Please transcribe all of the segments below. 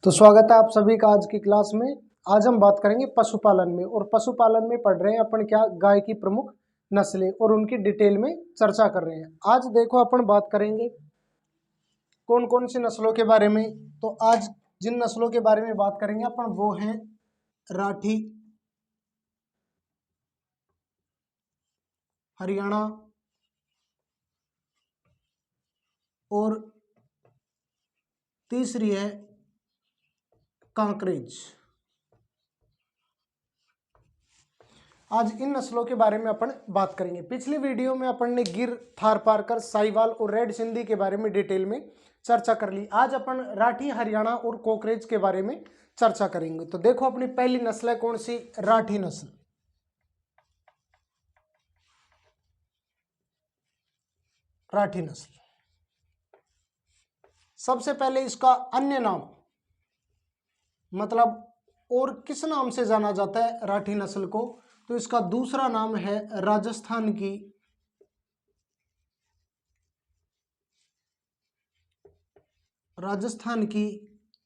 तो स्वागत है आप सभी का आज की क्लास में। आज हम बात करेंगे पशुपालन में, और पशुपालन में पढ़ रहे हैं अपन क्या, गाय की प्रमुख नस्लें और उनकी डिटेल में चर्चा कर रहे हैं। आज देखो अपन बात करेंगे कौन कौन सी नस्लों के बारे में। तो आज जिन नस्लों के बारे में बात करेंगे अपन वो हैं राठी, हरियाणा और तीसरी है कांकरेज। आज इन नस्लों के बारे में अपन बात करेंगे। पिछली वीडियो में अपन ने गिर, थारपारकर, साहिवाल और रेड सिंधी के बारे में डिटेल में चर्चा कर ली। आज अपन राठी, हरियाणा और कोकरेज के बारे में चर्चा करेंगे। तो देखो अपनी पहली नस्ल है कौन सी, राठी नस्ल। राठी नस्ल सबसे पहले इसका अन्य नाम, मतलब और किस नाम से जाना जाता है राठी नस्ल को, तो इसका दूसरा नाम है राजस्थान की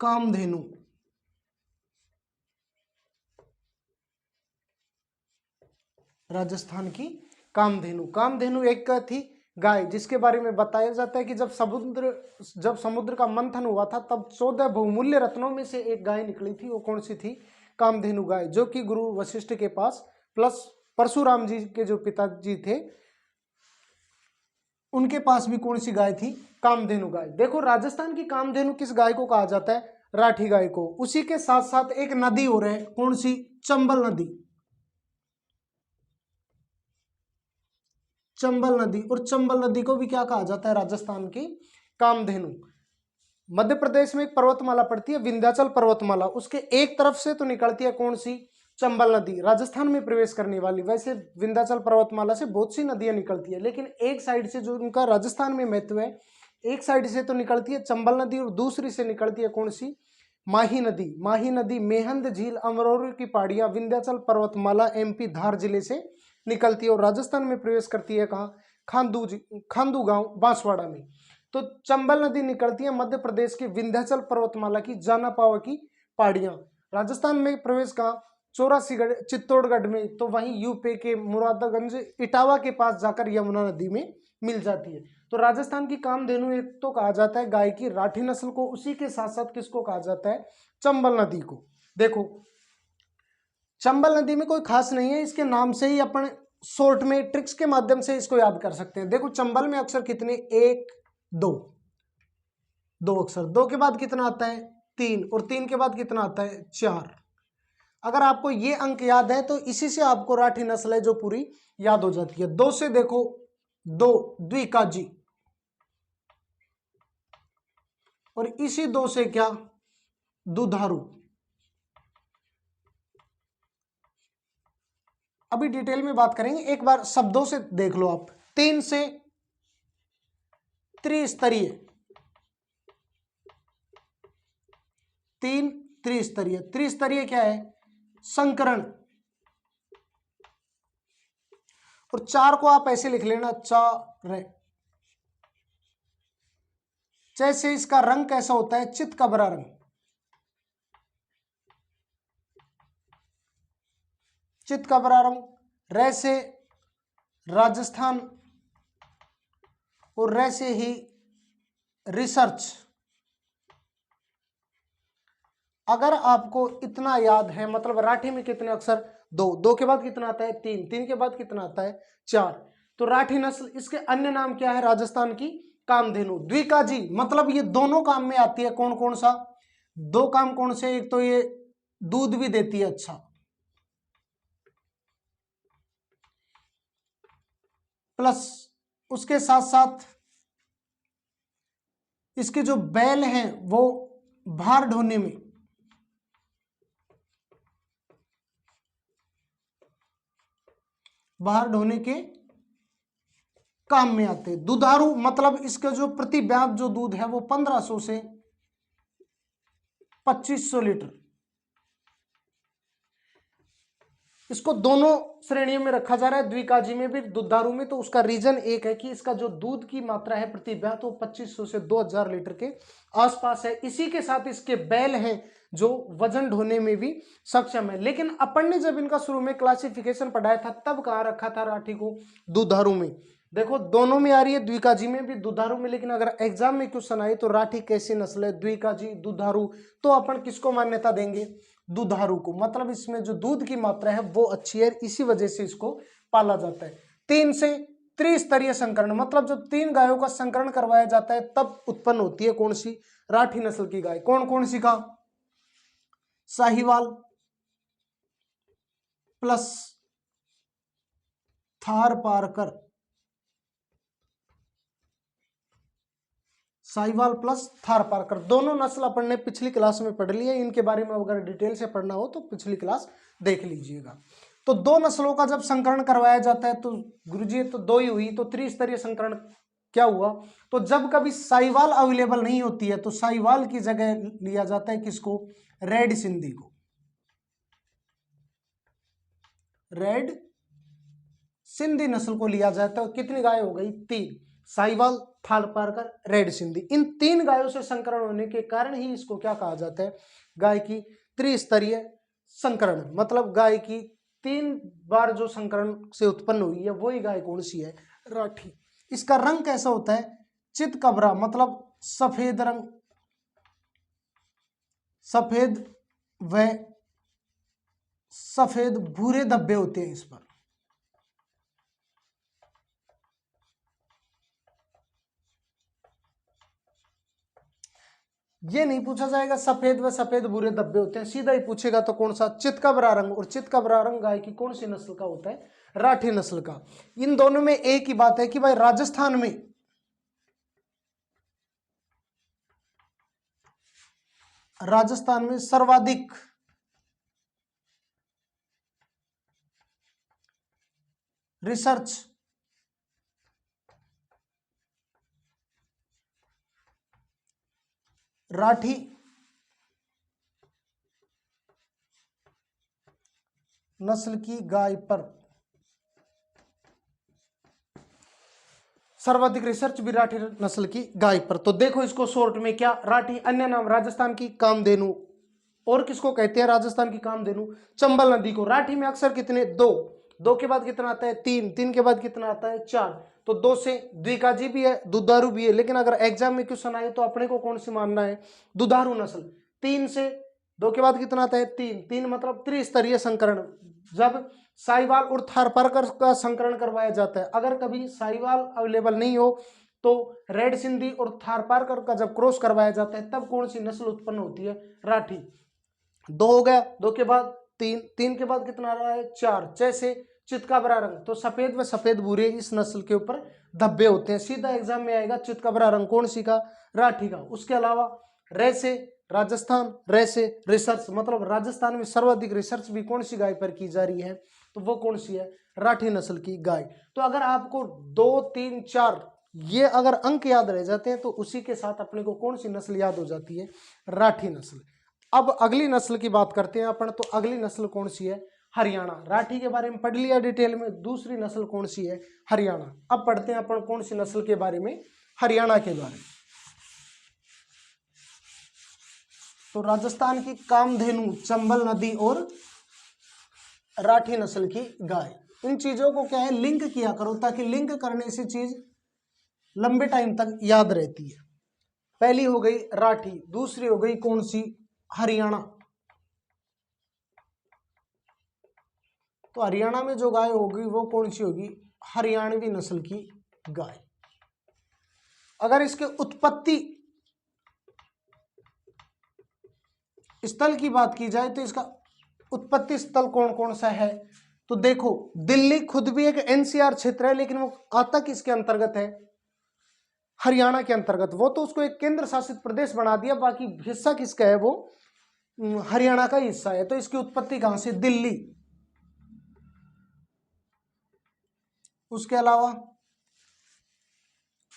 कामधेनु। राजस्थान की कामधेनु। कामधेनु एक थी गाय जिसके बारे में बताया जाता है कि जब समुद्र का मंथन हुआ था तब 14 बहुमूल्य रत्नों में से एक गाय निकली थी। वो कौन सी थी, कामधेनु गाय, जो कि गुरु वशिष्ठ के पास प्लस परशुराम जी के जो पिताजी थे उनके पास भी कौन सी गाय थी, कामधेनु गाय। देखो राजस्थान की कामधेनु किस गाय को कहा जाता है, राठी गाय को। उसी के साथ साथ एक नदी और है, कौन सी, चंबल नदी। चंबल नदी, और चंबल नदी को भी क्या कहा जाता है, राजस्थान की कामधेनु। मध्य प्रदेश में एक पर्वतमाला पड़ती है, विंध्याचल पर्वतमाला, उसके एक तरफ से तो निकलती है कौन सी, चंबल नदी, राजस्थान में प्रवेश करने वाली। वैसे विंध्याचल पर्वतमाला से बहुत सी नदियां निकलती है, लेकिन एक साइड से जो उनका राजस्थान में महत्व है, एक साइड से तो निकलती है चंबल नदी और दूसरी से निकलती है कौन सी, माही नदी। माही नदी मेहंद झील, अमरोरी की पहाड़ियां, विंध्याचल पर्वतमाला, एमपी धार जिले से निकलती है और राजस्थान में प्रवेश करती है कहाँ, खांदू गांव बांसवाड़ा में। तो चंबल नदी निकलती है मध्य प्रदेश की विंध्याचल पर्वतमाला की जानापावा की पहाड़ियां। राजस्थान में प्रवेश कहाँ, चौरासीगढ़ चित्तौड़गढ़ में, तो वहीं यूपी के मुरादागंज इटावा के पास जाकर यमुना नदी में मिल जाती है। तो राजस्थान की कामधेनु एक तो कहा जाता है गाय की राठी नस्ल को, उसी के साथ साथ किसको कहा जाता है, चंबल नदी को। देखो चंबल नदी में कोई खास नहीं है, इसके नाम से ही अपन शॉर्ट में ट्रिक्स के माध्यम से इसको याद कर सकते हैं। देखो चंबल में अक्षर कितने, 1 2, 2 अक्षर, 2 के बाद कितना आता है, 3, और 3 के बाद कितना आता है, 4। अगर आपको ये अंक याद है तो इसी से आपको राठी नस्ल है जो पूरी याद हो जाती है। 2 से देखो, 2 द्विकाजी, और इसी 2 से क्या, दुधारू। अभी डिटेल में बात करेंगे, एक बार शब्दों से देख लो आप। 3 से त्रिस्तरीय, 3 त्रिस्तरीय, त्रिस्तरीय क्या है, संकरण। और 4 को आप ऐसे लिख लेना, चार। जैसे इसका रंग कैसा होता है, चितकबरा रंग, चितकबरा रंग। रे से राजस्थान, और रे से ही रिसर्च। अगर आपको इतना याद है, मतलब राठी में कितने अक्षर, 2, 2 के बाद कितना आता है, 3, 3 के बाद कितना आता है, 4। तो राठी नस्ल, इसके अन्य नाम क्या है, राजस्थान की कामधेनु। द्विकाजी मतलब ये दोनों काम में आती है, कौन कौन सा, 2 काम कौन से, एक तो ये दूध भी देती है अच्छा, प्लस उसके साथ साथ इसके जो बैल हैं वो भार ढोने में, बाहर ढोने के काम में आते हैं। दुधारू मतलब इसका जो प्रति ब्याज जो दूध है वो 1500 से 2500 लीटर। इसको दोनों श्रेणियों में रखा जा रहा है, द्विकाजी में भी दुधारू में। तो उसका रीजन एक है कि इसका जो दूध की मात्रा है प्रति ब्याह तो 2500 से 2000 लीटर के आसपास है। इसी के साथ इसके बैल हैं जो वजन ढोने में भी सक्षम है। लेकिन अपन ने जब इनका शुरू में क्लासिफिकेशन पढ़ाया था तब कहाँ रखा था राठी को? दुधारू में। देखो दोनों में आ रही है, द्विकाजी में भी दुधारू में, लेकिन अगर एग्जाम में क्वेश्चन आए तो राठी कैसी नस्ल है, द्विकाजी दुधारू, तो अपन किसको मान्यता देंगे? दुधारू को। मतलब इसमें जो दूध की मात्रा है वो अच्छी है, इसी वजह से इसको पाला जाता है। 3 से त्रिस्तरीय संकरण, मतलब जब 3 गायों का संकरण करवाया जाता है तब उत्पन्न होती है कौन सी? राठी नस्ल की गाय। कौन कौन सी का? साहिवाल प्लस थारपारकर, साहिवाल प्लस थारपारकर, दोनों नस्ल अपन ने पिछली क्लास में पढ़ ली है। इनके बारे में अगर डिटेल से पढ़ना हो तो पिछली क्लास देख लीजिएगा। तो 2 नस्लों का जब संकरण करवाया जाता है तो गुरुजी तो 2 ही हुई, तो त्रिस्तरीय संकरण क्या हुआ? तो जब कभी साहिवाल अवेलेबल नहीं होती है तो साहिवाल की जगह लिया जाता है किसको? रेड सिंधी को। रेड सिंधी नस्ल को लिया जाता है। कितनी गाय हो गई? 3, साहिवाल, थारपारकर, रेड सिंधी। इन 3 गायों से संकरण होने के कारण ही इसको क्या कहा जाता है? गाय की त्रिस्तरीय संकरण। मतलब गाय की 3 बार जो संकरण से उत्पन्न हुई है वही गाय कौन सी है? राठी। इसका रंग कैसा होता है? चितकबरा, मतलब सफेद रंग, सफेद व सफेद भूरे धब्बे होते हैं इस पर। ये नहीं पूछा जाएगा सफेद व सफेद भूरे धब्बे होते हैं, सीधा ही पूछेगा तो कौन सा? चितकबरा रंग। और चितकबरा रंग गाय की कौन सी नस्ल का होता है? राठी नस्ल का। इन दोनों में एक ही बात है कि भाई राजस्थान में सर्वाधिक रिसर्च राठी नस्ल की गाय पर, सर्वाधिक रिसर्च भी राठी नस्ल की गाय पर। तो देखो इसको शॉर्ट में क्या? राठी। अन्य नाम राजस्थान की कामधेनु। और किसको कहते हैं राजस्थान की कामधेनु? चंबल नदी को। राठी में अक्सर कितने? 2, 2 के बाद कितना आता है? 3, 3 के बाद कितना आता है? 4। तो 2 से द्विकाजी भी है, दुधारू भी है, लेकिन अगर एग्जाम में क्वेश्चन आए तो अपने को कौन सी मानना है? दुधारू नस्ल। 3 से 2 के बाद कितना आता है? 3, 3 मतलब त्रिस्तरीय संकरण। जब साहिवाल और थारपारकर का संकरण करवाया जाता है, अगर कभी साहिवाल अवेलेबल नहीं हो तो रेड सिंधी और थारपारकर का जब क्रॉस करवाया जाता है तब कौन सी नस्ल उत्पन्न होती है? राठी। 2 हो गया, 2 के बाद 3, 3 के बाद कितना आ रहा है? 4। जैसे चितकबरा रंग, तो सफेद व सफेद भूरे इस नस्ल के ऊपर धब्बे होते हैं। सीधा एग्जाम में आएगा चितकबरा रंग कौन सी का? राठी का। उसके अलावा रे से राजस्थान, रे से रिसर्च, मतलब राजस्थान में सर्वाधिक रिसर्च भी कौन सी गाय पर की जा रही है? तो वो कौन सी है? राठी नस्ल की गाय। तो अगर आपको 2, 3, 4 ये अगर अंक याद रह जाते हैं तो उसी के साथ अपने को कौन सी नस्ल याद हो जाती है? राठी नस्ल। अब अगली नस्ल की बात करते हैं अपन। तो अगली नस्ल कौन सी है? हरियाणा। राठी के बारे में पढ़ लिया डिटेल में। दूसरी नस्ल कौन सी है? हरियाणा। अब पढ़ते हैं अपन कौन सी नस्ल के बारे में? हरियाणा के बारे में। तो राजस्थान की कामधेनु, चंबल नदी और राठी नस्ल की गाय। इन चीजों को क्या है? लिंक किया करो, ताकि लिंक करने से चीज लंबे टाइम तक याद रहती है। पहली हो गई राठी, दूसरी हो गई कौन सी? हरियाणा। तो हरियाणा में जो गाय होगी वो कौन सी होगी? हरियाणवी नस्ल की गाय। अगर इसके उत्पत्ति स्थल की बात की जाए तो इसका उत्पत्ति स्थल कौन कौन सा है? तो देखो दिल्ली खुद भी एक एनसीआर क्षेत्र है, लेकिन वो आता किसके अंतर्गत है? हरियाणा के अंतर्गत। वो तो उसको एक केंद्र शासित प्रदेश बना दिया, बाकी हिस्सा किसका है? वो हरियाणा का हिस्सा है। तो इसकी उत्पत्ति कहां से? दिल्ली। उसके अलावा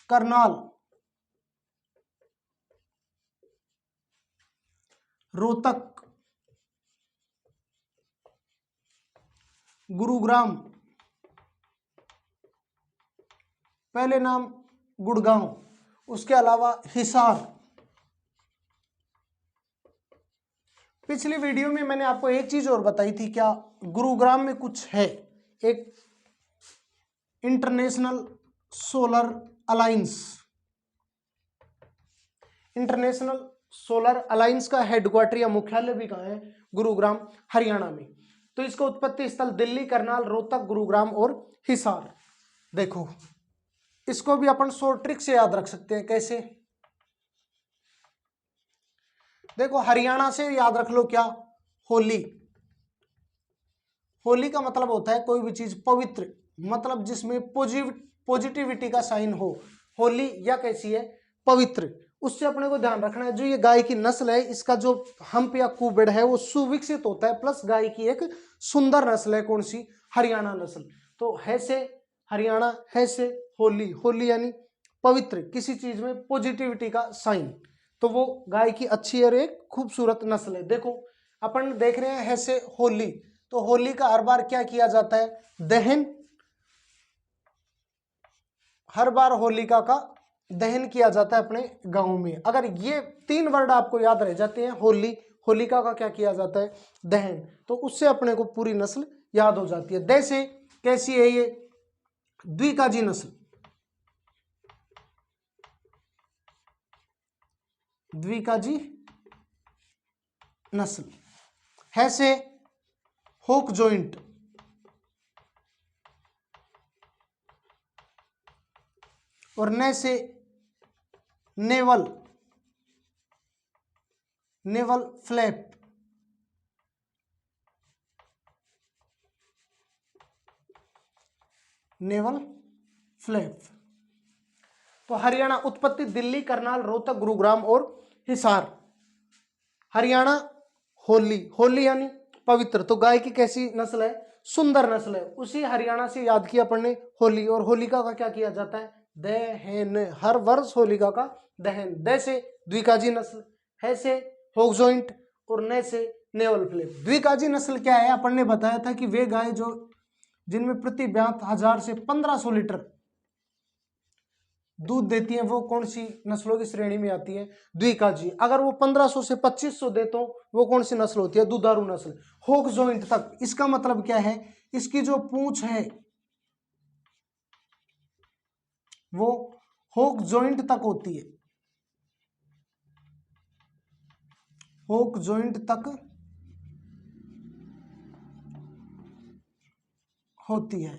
करनाल, रोहतक, गुरुग्राम, पहले नाम गुड़गांव, उसके अलावा हिसार। पिछली वीडियो में मैंने आपको एक चीज और बताई थी, क्या गुरुग्राम में कुछ है, एक international solar alliance. International solar alliance का हेडक्वार्टर या मुख्यालय भी कहाँ है, गुरुग्राम, हरियाणा में। तो इसका उत्पत्ति स्थल दिल्ली, करनाल, रोहतक, गुरुग्राम और हिसार। देखो इसको भी अपन शॉर्ट ट्रिक से याद रख सकते हैं। कैसे? देखो हरियाणा से याद रख लो क्या, होली। होली का मतलब होता है कोई भी चीज पवित्र, मतलब जिसमें पॉजिटिविटी का साइन हो। होली या कैसी है, पवित्र। उससे अपने को ध्यान रखना है, जो ये गाय की नस्ल है इसका जो हम्प या कुबड़ है वो सुविकसित होता है, प्लस गाय की एक सुंदर नस्ल है। कौन सी? हरियाणा नस्ल। तो है से हरियाणा, है से होली। होली यानी पवित्र, किसी चीज में पॉजिटिविटी का साइन। तो वो गाय की अच्छी और एक खूबसूरत नस्ल है। देखो अपन देख रहे हैं है से होली, तो होली का हर बार क्या किया जाता है, दहन। हर बार होलिका का दहन किया जाता है अपने गांव में। अगर ये 3 वर्ड आपको याद रह जाते हैं, होली, होलिका का क्या किया जाता है, दहन, तो उससे अपने को पूरी नस्ल याद हो जाती है। जैसे कैसी है ये, द्विकाजी नस्ल। द्विकाजी नस्ल। है से होक जॉइंट, और न से naval, naval flap. Naval flap. तो हरियाणा उत्पत्ति दिल्ली, करनाल, रोहतक, गुरुग्राम और हिसार। हरियाणा होली, होली यानी पवित्र, तो गाय की कैसी नस्ल है, सुंदर नस्ल है। उसी हरियाणा से याद किया अपन ने होली, और होलिका का क्या किया जाता है, दहन। हर वर्ष होलिका का दहन। द से द्विकाजी नस्ल, है से होक जॉइंट, और न से नेवल फ्लैप। द्विकाजी नस्ल क्या है, अपन ने बताया था कि वे गाय जो जिनमें प्रति ब्यात 1000 से 1500 लीटर दूध देती है, वो कौन सी नस्लों की श्रेणी में आती है, द्विकाजी। अगर वो 1500 से 2500 दे तो वो कौन सी नस्ल होती है, दुधारू नस्ल। होक जॉइंट तक, इसका मतलब क्या है, इसकी जो पूंछ है वो होक जॉइंट तक होती है। होक जॉइंट तक होती है।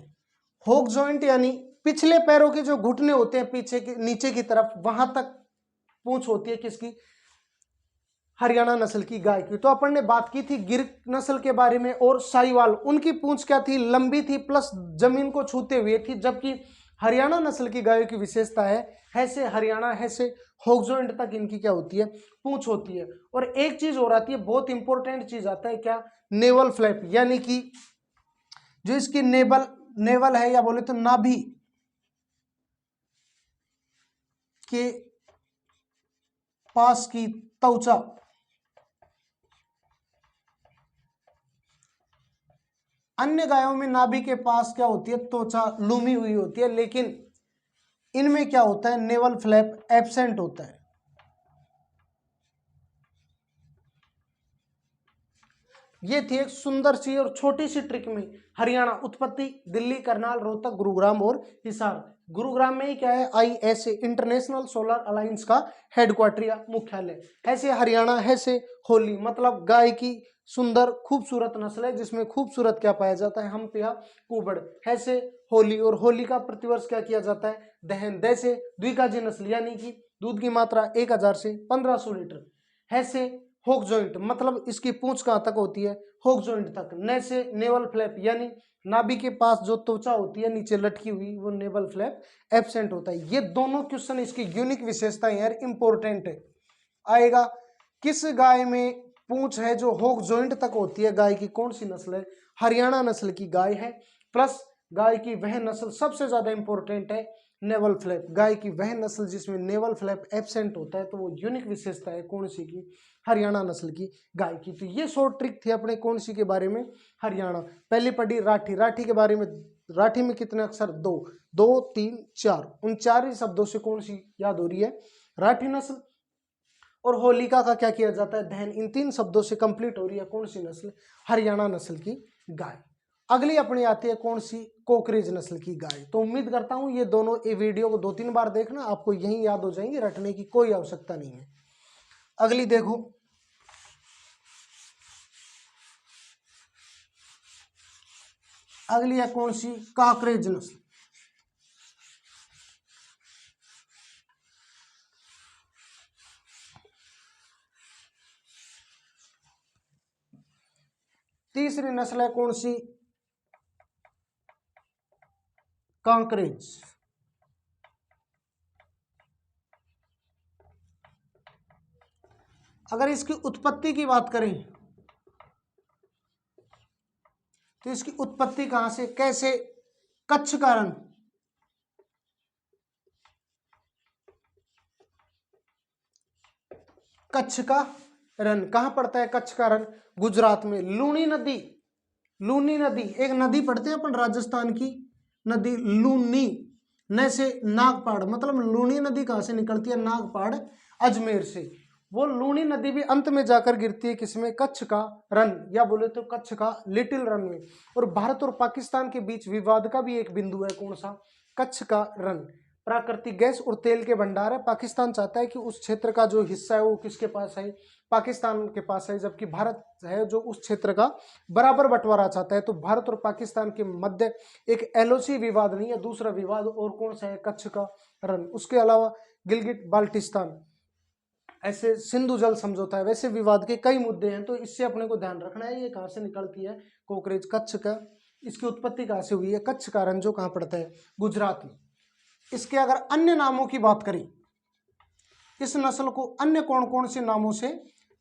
होक जॉइंट यानी पिछले पैरों के जो घुटने होते हैं पीछे के नीचे की तरफ, वहां तक पूंछ होती है किसकी, हरियाणा नस्ल की गाय की। तो अपन ने बात की थी गिर नस्ल के बारे में, और साहिवाल, उनकी पूंछ क्या थी, लंबी थी, प्लस जमीन को छूते हुए थी। जबकि हरियाणा नस्ल की गायों की विशेषता है से हरियाणा, है से होक जॉइंट तक इनकी क्या होती है, पूंछ होती है। और एक चीज और आती है, बहुत इंपॉर्टेंट चीज आता है, क्या, नेवल फ्लैप, यानी कि जो इसकी नेवल है, या बोले तो नाभि के पास की त्वचा। अन्य गायों में नाभि के पास क्या होती है, त्वचा लूमी हुई होती है, लेकिन इनमें क्या होता है, नेवल फ्लैप एब्सेंट होता है। ये थी एक सुंदर सी और छोटी सी ट्रिक में हरियाणा उत्पत्ति दिल्ली, करनाल, रोहतक, गुरुग्राम और हिसार। गुरुग्राम में ही क्या है, ISA इंटरनेशनल सोलर अलायंस का हेडक्वार्टर या मुख्यालय। ऐसे हरियाणा, है से होली, मतलब गाय की सुंदर खूबसूरत नस्ल है जिसमें खूबसूरत क्या पाया जाता है, हम्प या कुबड़। है से होली, और होली का प्रतिवर्ष क्या किया जाता है, दहन। द से द्विकाजी नस्ल, यानी कि दूध की मात्रा 1000 से 1500 लीटर। है से होक जॉइंट, मतलब इसकी पूंछ कहां तक होती है, होक जॉइंट तक। न से नेवल फ्लैप, यानी नाभि के पास जो त्वचा होती है नीचे लटकी हुई, वो नेवल फ्लैप एब्सेंट होता है। ये दोनों क्वेश्चन इसकी यूनिक विशेषताएं यार इंपॉर्टेंट है। आएगा किस गाय में पूंछ है जो होक जॉइंट तक होती है, गाय की कौन सी नस्ल है, हरियाणा नस्ल की गाय है। प्लस गाय की वह नस्ल सबसे ज्यादा इंपॉर्टेंट है नेवल फ्लैप, गाय की वह नस्ल जिसमें नेवल फ्लैप एब्सेंट होता है, तो वो यूनिक विशेषता है कौन सी की, हरियाणा नस्ल की गाय की। तो ये शॉर्ट ट्रिक थी अपने कौन सी के बारे में, हरियाणा। पहली पढ़ी राठी, राठी के बारे में, राठी में कितने अक्षर, दो, दो तीन चार, उन चार ही शब्दों से कौन सी याद हो रही है, राठी नस्ल। और होलिका का क्या किया जाता है, दहन, इन तीन शब्दों से कंप्लीट हो रही है कौन सी नस्ल, हरियाणा नस्ल की गाय। अगली अपनी आती है कौन सी, कोकरेज नस्ल की गाय। तो उम्मीद करता हूं ये दोनों ये वीडियो को 2-3 बार देखना, आपको यही याद हो जाएंगे, रटने की कोई आवश्यकता नहीं है। अगली देखो, अगली है कौन सी, काकरेज नस्ल। तीसरी नस्ल है कौन सी, कांकरेज। अगर इसकी उत्पत्ति की बात करें तो इसकी उत्पत्ति कहां से, कैसे, कच्छ का रण, कच्छ का रण कहां पड़ता है, कच्छ का रण गुजरात में। लूनी नदी, लूनी नदी एक नदी पड़ती है अपन राजस्थान की नदी, लूनी, न से नागपाड़, मतलब लूनी नदी कहां से निकलती है, नागपाड़ अजमेर से। वो लूनी नदी भी अंत में जाकर गिरती है किसमें, कच्छ का रन, या बोले तो कच्छ का लिटिल रन में। और भारत और पाकिस्तान के बीच विवाद का भी एक बिंदु है कौन सा, कच्छ का रन। प्राकृतिक गैस और तेल के भंडार है, पाकिस्तान चाहता है कि उस क्षेत्र का जो हिस्सा है वो किसके पास है, पाकिस्तान के पास है, जबकि भारत है जो उस क्षेत्र का बराबर बंटवारा चाहता है। तो भारत और पाकिस्तान के मध्य एक एलओसी विवाद नहीं है, दूसरा विवाद और कौन सा है, कच्छ का रन। उसके अलावा गिलगिट बाल्टिस्तान, ऐसे सिंधु जल समझौता है, वैसे विवाद के कई मुद्दे हैं। तो इससे अपने को ध्यान रखना है, ये कहां से निकलती है, कोकरेज, कच्छ का, इसकी उत्पत्ति कहां से हुई है, कच्छ का रन जो कहां पड़ता है, गुजरात में। इसके अगर अन्य नामों की बात करें, इस नस्ल को अन्य कौन कौन से नामों से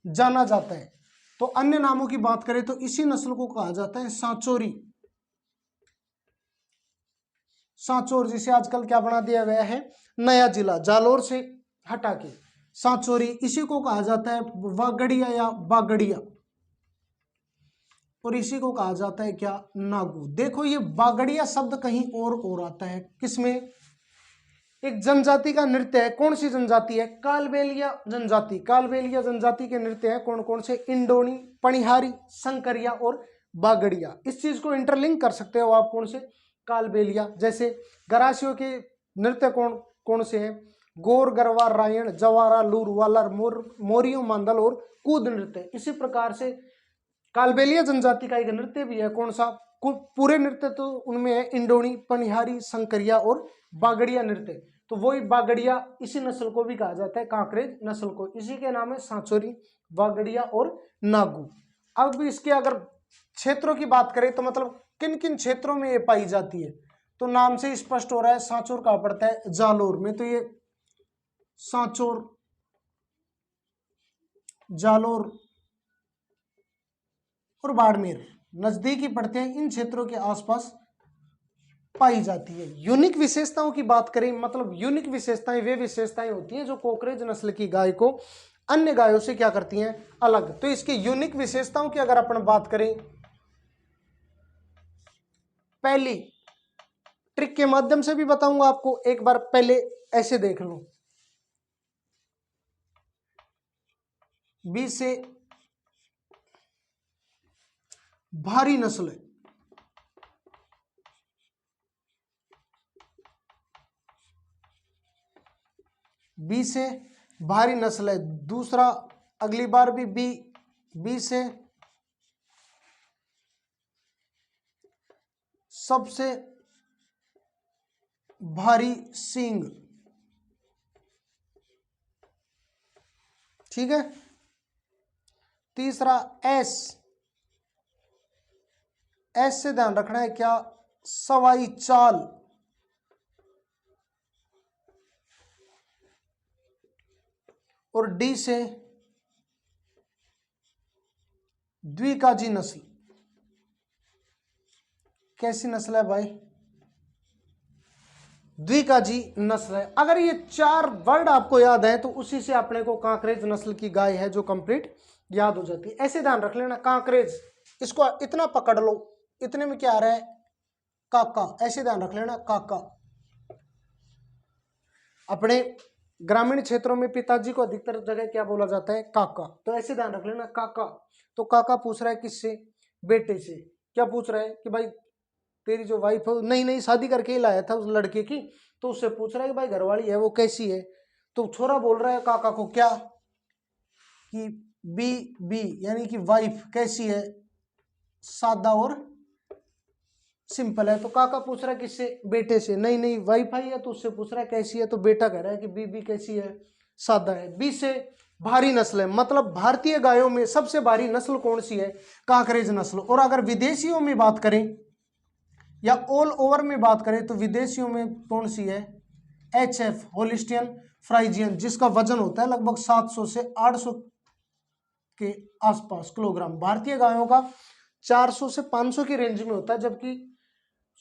जाना जाता है, तो अन्य नामों की बात करें तो इसी नस्ल को कहा जाता है सांचोरी। सांचौर, जिसे आजकल क्या बना दिया गया है, नया जिला, जालोर से हटा के सांचौरी, इसी को कहा जाता है वागड़िया या बागड़िया, और इसी को कहा जाता है क्या, नागू। देखो ये बागड़िया शब्द कहीं और आता है, किसमें, एक जनजाति का नृत्य है, कौन सी जनजाति है, कालबेलिया जनजाति। कालबेलिया जनजाति के नृत्य है कौन कौन से, इंडोनी, पनिहारी, संकरिया और बागड़िया। इस चीज को इंटरलिंक कर सकते हो आप कौन से, कालबेलिया। जैसे गरासियों के नृत्य कौन कौन से हैं, गोर, गरवा, रायण, जवारा, लूर, वालर, मोरियो, मांदल और कूद नृत्य। इसी प्रकार से कालबेलिया जनजाति का एक नृत्य भी है कौन सा, पूरे नृत्य तो उनमें है इंडोनी, पनिहारी, संकरिया और बागड़िया नृत्य। तो वही बागड़िया, इसी नस्ल को भी कहा जाता है कांकरेज नस्ल को, इसी के नाम है सांचोरी, बागड़िया और नागू। अब इसके अगर क्षेत्रों की बात करें तो मतलब किन किन क्षेत्रों में ये पाई जाती है, तो नाम से स्पष्ट हो रहा है, सांचोर कहां पड़ता है, जालोर में। तो ये सांचोर, जालोर और बाड़मेर नजदीकी पड़ते हैं, इन क्षेत्रों के आसपास पाई जाती है। यूनिक विशेषताओं की बात करें, मतलब यूनिक विशेषताएं वे विशेषताएं होती हैं जो कोकरेज नस्ल की गाय को अन्य गायों से क्या करती हैं, अलग। तो इसके यूनिक विशेषताओं की अगर अपन बात करें, पहली ट्रिक के माध्यम से भी बताऊंगा आपको, एक बार पहले ऐसे देख लो, बी से भारी नस्ल है, बी से भारी नस्ल है। दूसरा, अगली बार भी बी, बी से सबसे भारी सींग, ठीक है। तीसरा एस, एस से ध्यान रखना है क्या, सवाई चाल। और डी से द्विकाजी नस्ल। कैसी नस्ल है भाई, द्विकाजी नस्ल है। अगर ये 4 वर्ड आपको याद है तो उसी से अपने को कांकरेज नस्ल की गाय है जो कंप्लीट याद हो जाती है। ऐसे ध्यान रख लेना कांकरेज, इसको इतना पकड़ लो, इतने में क्या आ रहा है काका, ऐसे ध्यान रख लेना काका। अपने ग्रामीण क्षेत्रों में पिताजी को अधिकतर जगह क्या बोला जाता है काका, तो ऐसे ध्यान रख लेना काका। तो काका पूछ रहा है किससे, बेटे से। क्या पूछ रहा है कि भाई तेरी जो वाइफ है नई नई शादी करके ही लाया था उस लड़के की, तो उससे पूछ रहा है कि भाई घरवाली है वो कैसी है। तो छोरा बोल रहा है काका को क्या कि बी बी यानी कि वाइफ कैसी है, सादा और सिंपल है। तो काका पूछ रहा है किससे, बेटे से। नई नई वाइफ आई है तो उससे पूछ रहा है कैसी है, तो बेटा कह रहा है कि बी कैसी है, सादा है। बी से भारी नस्ल है, मतलब भारतीय गायों में सबसे भारी नस्ल कौन सी है, कांकरेज नस्ल। और अगर विदेशियों में बात करें या ऑल ओवर में बात करें तो विदेशियों में कौन सी है, HF होलिस्टियन फ्राइजियन, जिसका वजन होता है लगभग 700 से 800 के आसपास किलोग्राम। भारतीय गायों का 400 से 500 की रेंज में होता है, जबकि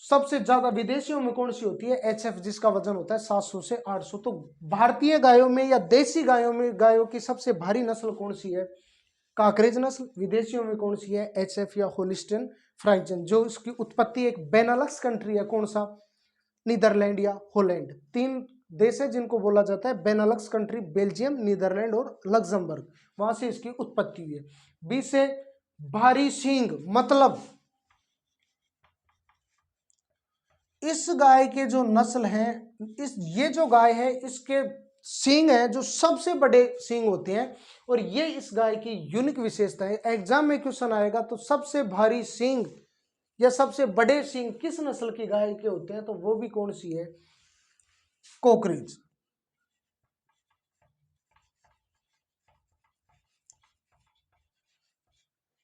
सबसे ज्यादा विदेशियों में कौन सी होती है, HF, जिसका वजन होता है 700 से 800। तो भारतीय गायों में या देसी गायों में गायों की सबसे भारी नस्ल कौन सी है, कांकरेज नस्ल। विदेशियों में कौन सी है, HF या होलिस्टियन फ्राइजन, जो इसकी उत्पत्ति एक बेनालक्स कंट्री है, कौन सा, नीदरलैंड या हॉलैंड। 3 देश है जिनको बोला जाता है बेनालक्स कंट्री, बेल्जियम, नीदरलैंड और लग्जमबर्ग, वहां से इसकी उत्पत्ति हुई है। 20 से भारी सींग, मतलब इस गाय के जो नस्ल है, ये जो गाय है इसके सींग है जो सबसे बड़े सींग होते हैं, और ये इस गाय की यूनिक विशेषता है। एग्जाम में क्वेश्चन आएगा तो सबसे भारी सींग या सबसे बड़े सींग किस नस्ल की गाय के होते हैं, तो वो भी कौन सी है, कोकरेज।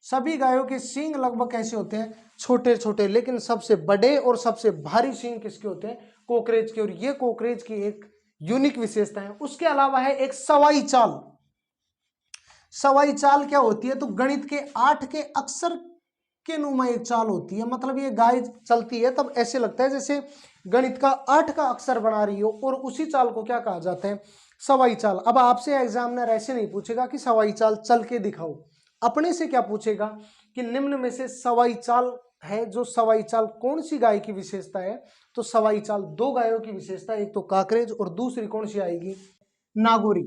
सभी गायों के सींग लगभग कैसे होते हैं, छोटे छोटे, लेकिन सबसे बड़े और सबसे भारी सींग किसके होते हैं, कोकरेज के। और ये कोकरेज की एक यूनिक विशेषता है। उसके अलावा है एक सवाई चाल। सवाई चाल क्या होती है, तो गणित के 8 के अक्षर के नुमा एक चाल होती है। मतलब ये गाय चलती है तब ऐसे लगता है जैसे गणित का 8 का अक्षर बना रही हो, और उसी चाल को क्या कहा जाता है, सवाई चाल। अब आपसे एग्जामिनर ऐसे नहीं पूछेगा कि सवाई चाल चल के दिखाओ, अपने से क्या पूछेगा कि निम्न में से सवाई चाल है, जो सवाई चाल कौन सी गाय की विशेषता है, तो सवाई चाल 2 गायों की विशेषता, एक तो काकरेज और दूसरी कौन सी आएगी, नागौरी।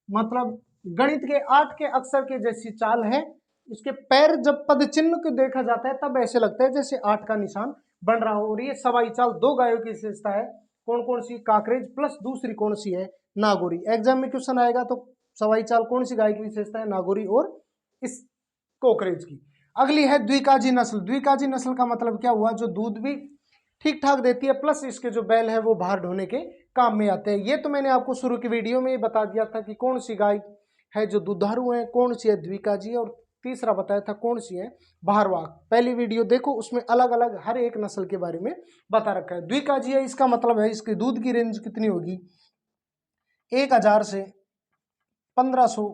मतलब गणित के 8 के अक्षर के जैसी चाल है। इसके पैर जब पद चिन्ह को देखा जाता है तब ऐसे लगता है जैसे 8 का निशान बन रहा हो। और ये सवाई चाल 2 गायों की विशेषता है, कौन कौन सी, काकरेज प्लस दूसरी कौन सी है, नागौरी। एग्जाम में क्वेश्चन आएगा तो सवाई चाल कौन सी गाय की विशेषता है, नागौरी और इस कोकरेज की। अगली है द्विकाजी नस्ल। द्विकाजी नस्ल का मतलब क्या हुआ, जो दूध भी ठीक ठाक देती है, प्लस इसके जो बैल है वो बाहर ढोने के काम में आते हैं। ये तो मैंने आपको शुरू की वीडियो में ही बता दिया था कि कौन सी गाय है जो दुधारू है, कौन सी है द्विकाजी, और तीसरा बताया था कौन सी है भारवाह। पहली वीडियो देखो, उसमें अलग अलग हर एक नस्ल के बारे में बता रखा है। द्विकाजी है, इसका मतलब है इसकी दूध की रेंज कितनी होगी, 1000 से 1500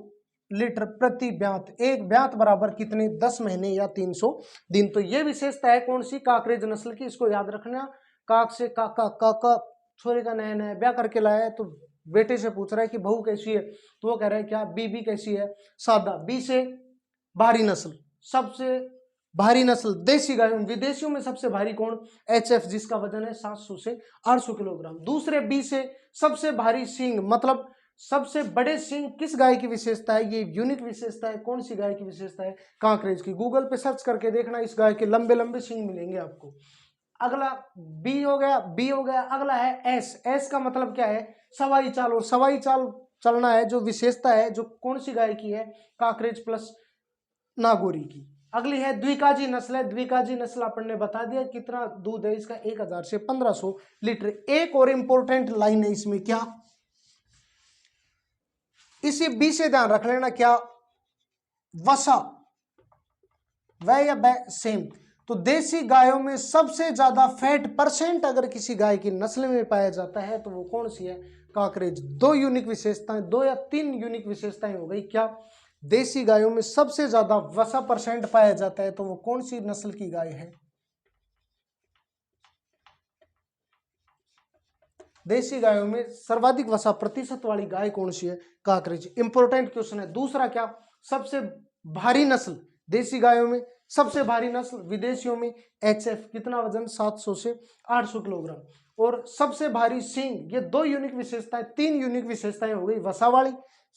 लीटर प्रति ब्यात। एक ब्यात बराबर कितने, 10 महीने या 300 दिन। तो ये विशेषता है कौन सी, काकरेज नस्ल की। इसको याद रखना, काक से काका, काका छोरे का नया नया ब्याह करके लाया है, तो बेटे से पूछ रहा है कि बहू कैसी है, तो वो कह रहा है क्या, बीबी कैसी है, सादा। बी से भारी नस्ल, सबसे भारी नस्ल देसी गायों, विदेशियों में सबसे भारी कौन, HF, जिसका वजन है 700 से 800 किलोग्राम। दूसरे बी से सबसे भारी सींग, मतलब सबसे बड़े सींग किस गाय की विशेषता है, ये यूनिक विशेषता है, कौन सी गाय की विशेषता है, कांकरेज की। गूगल पे सर्च करके देखना, इस गाय के लंबे लंबे सींग मिलेंगे आपको। अगला बी हो गया, बी हो गया। अगला है एस। एस का मतलब क्या है, सवाई चाल। और सवाई चाल चलना है जो विशेषता है, जो कौन सी गाय की है, काकरेज प्लस नागौरी की। अगली है द्विकाजी नस्ल है। द्विकाजी नस्ल अपन ने बता दिया कितना दूध है इसका, 1000 से 1500 लीटर। एक और इंपॉर्टेंट लाइन है इसमें, क्या, इसी बी से ध्यान रख लेना, क्या, वसा, वह या वह सेम। तो देसी गायों में सबसे ज्यादा फैट परसेंट अगर किसी गाय की नस्ल में पाया जाता है तो वो कौन सी है, काकरेज। 2 यूनिक विशेषताएं, 2 या 3 यूनिक विशेषताएं हो गई। क्या, देसी गायों में सबसे ज्यादा वसा परसेंट पाया जाता है तो वो कौन सी नस्ल की गाय है, देसी गायों में सर्वाधिक वसा प्रतिशत वाली गाय कौन सी है? काकरेज। इंपॉर्टेंट क्वेश्चन है। दूसरा क्या, सबसे भारी नस्ल देसी गायों में, सबसे भारी नस्ल विदेशियों में HF, कितना वजन? 700 से 800 किलोग्राम। और सबसे भारी सींग, ये 2 यूनिक विशेषताएं, 3 यूनिक विशेषताएं हो गई, वसा वाली,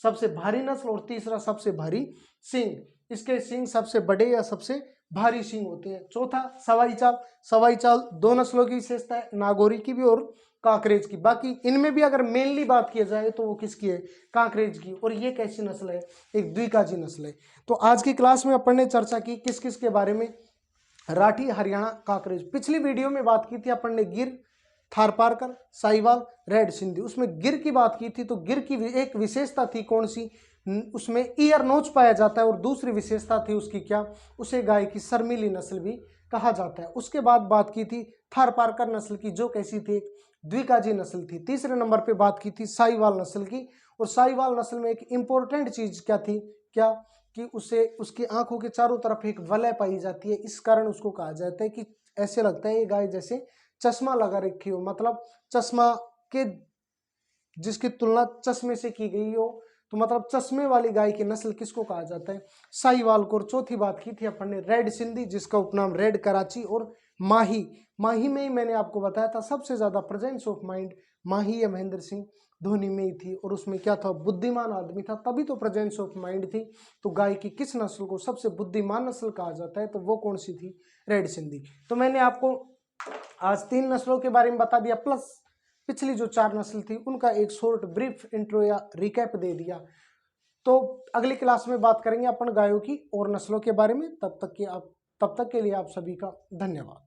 सबसे भारी नस्ल, और तीसरा सबसे भारी सींग। इसके सींग सबसे बड़े या सबसे भारी सींग होते हैं। चौथा सवाई चाल, सवाई चाल 2 नस्लों की विशेषता है, नागौरी की भी और कांकरेज की। बाकी इनमें भी अगर मेनली बात किया जाए तो वो किसकी है? कांकरेज की। और ये कैसी नस्ल है? एक द्विकाजी नस्ल है। तो आज की क्लास में अपन ने चर्चा की किस किस के बारे में? राठी, हरियाणा, कांकरेज। पिछली वीडियो में बात की थी अपन ने गिर, थारपारकर, साहिवाल, रेड सिंधी। उसमें गिर की बात की थी, तो गिर की एक विशेषता थी कौन सी? उसमें ईयर नोच पाया जाता है। और दूसरी विशेषता थी उसकी क्या? उसे गाय की शर्मीली नस्ल भी कहा जाता है। उसके बाद बात की थी थारपारकर नस्ल की, जो कैसी थी? द्विकाजी नस्ल थी। तीसरे नंबर पे बात की थी साहिवाल नस्ल की। और साहिवाल नस्ल में एक इंपॉर्टेंट चीज क्या थी? क्या कि उसे, उसकी आंखों के चारों तरफ एक वलय पाई जाती है। इस कारण उसको कहा जाता है कि ऐसे लगता है ये गाय जैसे चश्मा लगा रखी हो, मतलब चश्मा के, जिसकी तुलना चश्मे से की गई हो, तो मतलब चश्मे वाली गाय की नस्ल किसको कहा जाता है? साहिवाल को। और चौथी बात की थी अपन ने रेड सिंधी, जिसका उपनाम रेड कराची और माही। माही में ही मैंने आपको बताया था सबसे ज्यादा प्रेजेंस ऑफ माइंड माही या महेंद्र सिंह धोनी में ही थी। और उसमें क्या था? बुद्धिमान आदमी था, तभी तो प्रेजेंस ऑफ माइंड थी। तो गाय की किस नस्ल को सबसे बुद्धिमान नस्ल कहा जाता है? तो वो कौन सी थी? रेड सिंधी। तो मैंने आपको आज 3 नस्लों के बारे में बता दिया, प्लस पिछली जो 4 नस्ल थी उनका एक शॉर्ट ब्रीफ इंट्रो या रिकैप दे दिया। तो अगली क्लास में बात करेंगे अपन गायों की और नस्लों के बारे में। तब तक के लिए आप सभी का धन्यवाद।